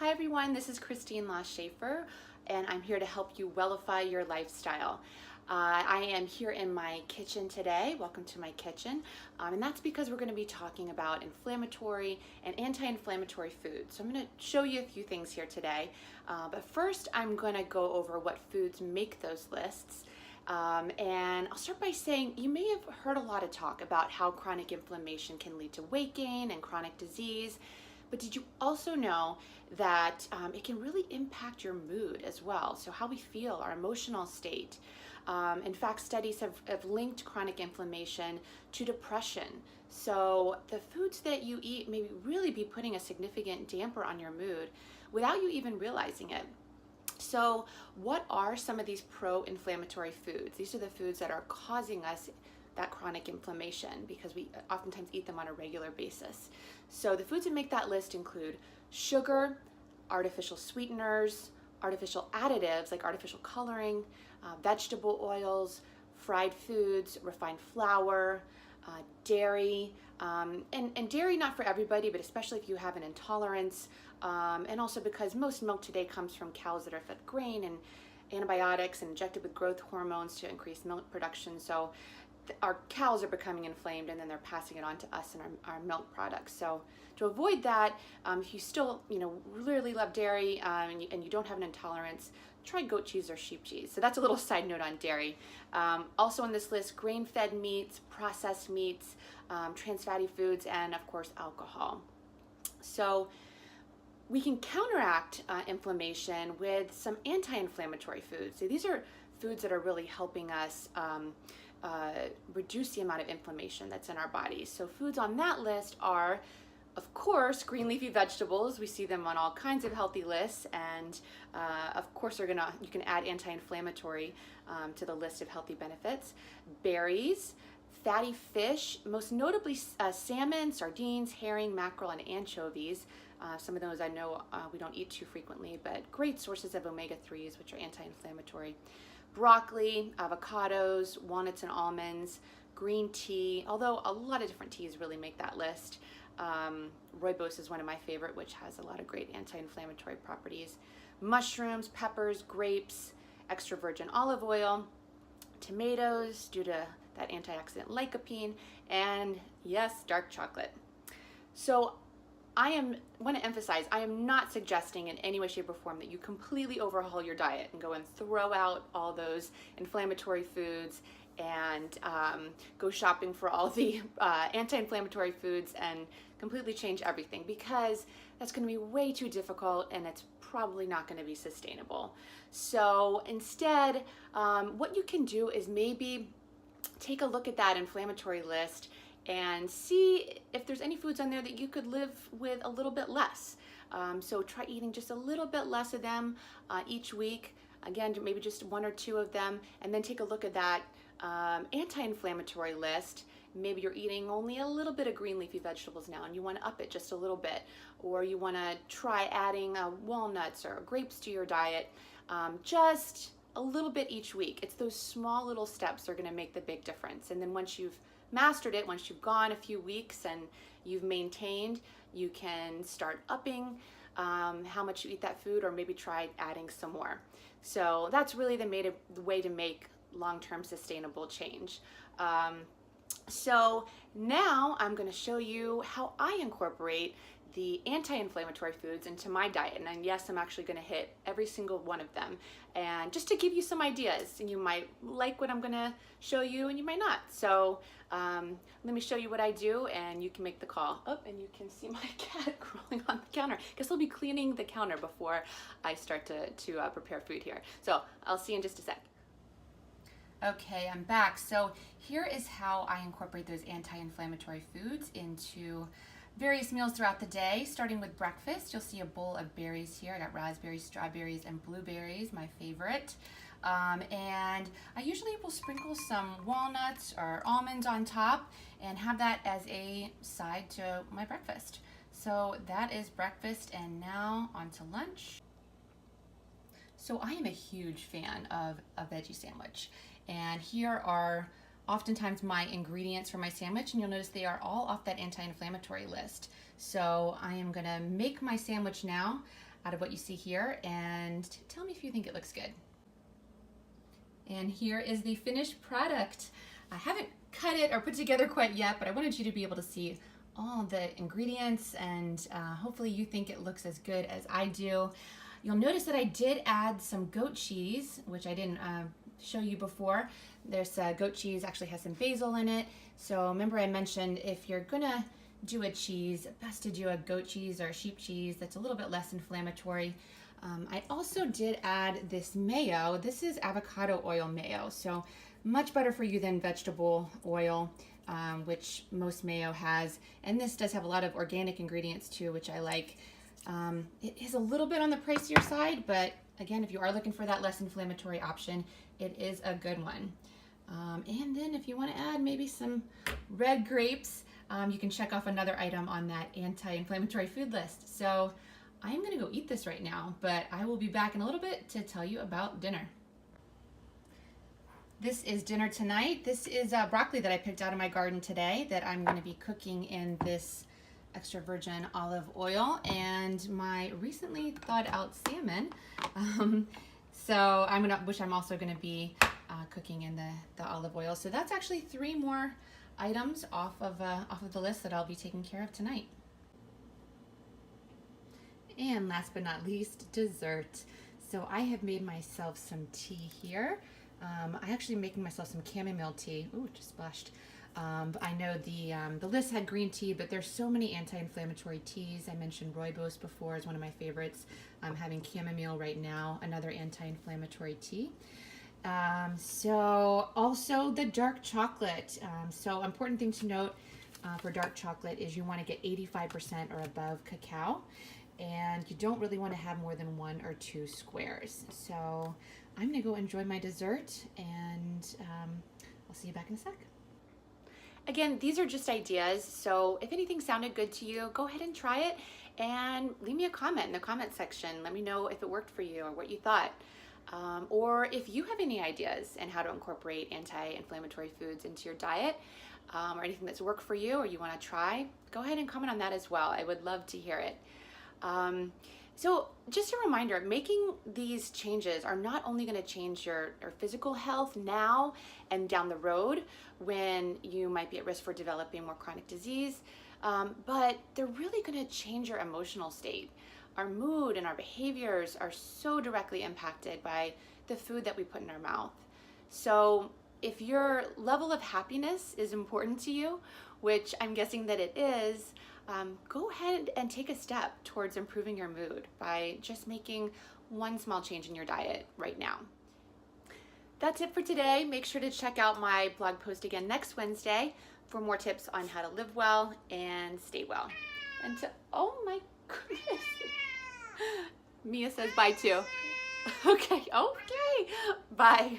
Hi everyone, this is Christine Schaffer, and I'm here to help you Wellify your lifestyle. I am here in my kitchen today. Welcome to my kitchen. And that's because we're going to be talking about inflammatory and anti-inflammatory foods. So I'm going to show you a few things here today. But first, I'm going to go over what foods make those lists. And I'll start by saying you may have heard a lot of talk about how chronic inflammation can lead to weight gain and chronic disease. But did you also know that it can really impact your mood as well? So how we feel, our emotional state. In fact, studies have linked chronic inflammation to depression. So the foods that you eat may really be putting a significant damper on your mood without you even realizing it. So what are some of these pro-inflammatory foods? These are the foods that are causing us that chronic inflammation because we oftentimes eat them on a regular basis. So the foods that make that list include sugar, artificial sweeteners, artificial additives like artificial coloring, vegetable oils, fried foods, refined flour, dairy, and dairy not for everybody, but especially if you have an intolerance, and also because most milk today comes from cows that are fed grain and antibiotics and injected with growth hormones to increase milk production. So our cows are becoming inflamed and then they're passing it on to us in our milk products. So to avoid that, if you still really love dairy and you don't have an intolerance, try goat cheese or sheep cheese. So that's a little side note on dairy. Also on this list, grain-fed meats, processed meats, trans fatty foods, and of course alcohol. So we can counteract inflammation with some anti-inflammatory foods. So these are foods that are really helping us reduce the amount of inflammation that's in our bodies. So foods on that list are, of course, green leafy vegetables. We see them on all kinds of healthy lists, and of course you can add anti-inflammatory to the list of healthy benefits. Berries, fatty fish, most notably salmon, sardines, herring, mackerel, and anchovies. Some of those I know we don't eat too frequently, but great sources of omega-3s, which are anti-inflammatory. Broccoli, avocados, walnuts and almonds, green tea, although a lot of different teas really make that list. Rooibos is one of my favorite, which has a lot of great anti-inflammatory properties. Mushrooms, peppers, grapes, extra virgin olive oil, tomatoes due to that antioxidant lycopene, and yes, dark chocolate. So I want to emphasize, I am not suggesting in any way, shape, or form that you completely overhaul your diet and go and throw out all those inflammatory foods and go shopping for all the anti-inflammatory foods and completely change everything, because that's going to be way too difficult and it's probably not going to be sustainable. So instead, what you can do is maybe take a look at that inflammatory list and see if there's any foods on there that you could live with a little bit less. So try eating just a little bit less of them each week. Again, maybe just one or two of them, and then take a look at that anti-inflammatory list. Maybe you're eating only a little bit of green leafy vegetables now and you want to up it just a little bit, or you want to try adding walnuts or grapes to your diet, just a little bit each week. It's those small little steps that are going to make the big difference. And then once you've mastered it, once you've gone a few weeks and you've maintained, you can start upping how much you eat that food, or maybe try adding some more. So that's really the way to make long-term sustainable change. So now I'm going to show you how I incorporate the anti-inflammatory foods into my diet. And yes, I'm actually going to hit every single one of them. And just to give you some ideas, and you might like what I'm going to show you and you might not. So let me show you what I do and you can make the call. Oh, and you can see my cat crawling on the counter. Guess I'll be cleaning the counter before I start to prepare food here. So I'll see you in just a sec. Okay, I'm back. So here is how I incorporate those anti-inflammatory foods into various meals throughout the day. Starting with breakfast, you'll see a bowl of berries here. I got raspberries, strawberries, and blueberries, my favorite. And I usually will sprinkle some walnuts or almonds on top and have that as a side to my breakfast. So that is breakfast, and now on to lunch. So I am a huge fan of a veggie sandwich. And here are oftentimes my ingredients for my sandwich, and you'll notice they are all off that anti-inflammatory list. So I am gonna make my sandwich now. out of what you see here, and tell me if you think it looks good. And here is the finished product. I haven't cut it or put together quite yet, but I wanted you to be able to see all the ingredients, and hopefully you think it looks as good as I do. You'll notice that I did add some goat cheese, which I didn't show you before. There's goat cheese actually has some basil in it. So remember I mentioned if you're gonna do a cheese, best to do a goat cheese or a sheep cheese that's a little bit less inflammatory. I also did add this mayo. This is avocado oil mayo, so much better for you than vegetable oil, which most mayo has. And this does have a lot of organic ingredients too, which I like. It is a little bit on the pricier side, but again, if you are looking for that less inflammatory option, it is a good one. And then if you want to add maybe some red grapes, you can check off another item on that anti-inflammatory food list. So I'm going to go eat this right now, but I will be back in a little bit to tell you about dinner. This is dinner tonight. This is broccoli that I picked out of my garden today that I'm going to be cooking in this extra virgin olive oil and my recently thawed out salmon. So I'm also going to be cooking in the olive oil. So that's actually 3 more items off of the list that I'll be taking care of tonight. And last but not least, dessert. So I have made myself some tea here. I actually am making myself some chamomile tea. Ooh, just splashed. I know the list had green tea, but there's so many anti-inflammatory teas. I mentioned rooibos before as one of my favorites. I'm having chamomile right now, another anti-inflammatory tea. So also the dark chocolate. So important thing to note for dark chocolate is you want to get 85% or above cacao, and you don't really want to have more than 1 or 2 squares. So I'm gonna go enjoy my dessert, and I'll see you back in a sec. Again, these are just ideas, so if anything sounded good to you, go ahead and try it and leave me a comment in the comment section. Let me know if it worked for you or what you thought. Or if you have any ideas on how to incorporate anti-inflammatory foods into your diet, or anything that's worked for you or you want to try, go ahead and comment on that as well. I would love to hear it. So just a reminder, making these changes are not only going to change your physical health now and down the road when you might be at risk for developing more chronic disease, but they're really going to change your emotional state. Our mood and our behaviors are so directly impacted by the food that we put in our mouth. So if your level of happiness is important to you, which I'm guessing that it is, go ahead and take a step towards improving your mood by just making one small change in your diet right now. That's it for today. Make sure to check out my blog post again next Wednesday for more tips on how to live well and stay well. Oh my goodness. Mia says bye too. Okay, bye.